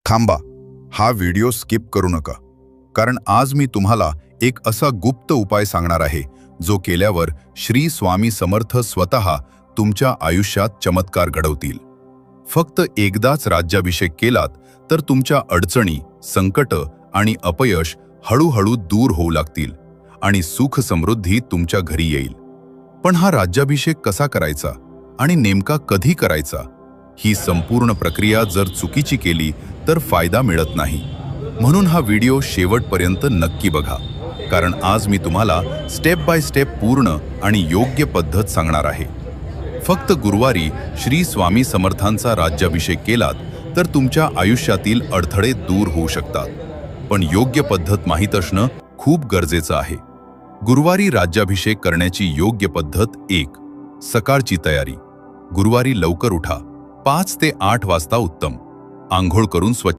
थांबा, हा video skip करू नका, कारण आज मी तुम्हाला एक असा गुप्त उपाय सांगणार आहे जो केल्यावर श्री स्वामी समर्थ स्वतः तुमच्या आयुष्यात चमत्कार घडवतील. फक्त एकदाच राज्याभिषेक केलात तर तुमच्या अडचणी, संकट आणि अपयश हळूहळू दूर होऊ लागतील आणि सुख समृद्धी तुमच्या घरी येईल. पण हा राज्याभिषेक कसा करायचा आणि नेमका कधी करायचा, ही संपूर्ण प्रक्रिया जर चुकीची केली तर फायदा मिळत नाही. म्हणून हा व्हिडिओ शेवटपर्यंत नक्की बघा, कारण आज मी तुम्हाला स्टेप बाय स्टेप पूर्ण आणि योग्य पद्धत सांगणार आहे. फक्त गुरुवारी श्री स्वामी समर्थांचा राज्याभिषेक केलात तर तुमच्या आयुष्यातील अडथळे दूर होऊ शकतात. पण योग्य पद्धत माहीत असणं खूप गरजेचं आहे. गुरुवारी राज्याभिषेक करण्याची योग्य पद्धत 1. सकाळची तयारी. गुरुवारी लवकर उठा. 5 ते 8 वाजता उत्तम. आंघोळ करून स्वच्छ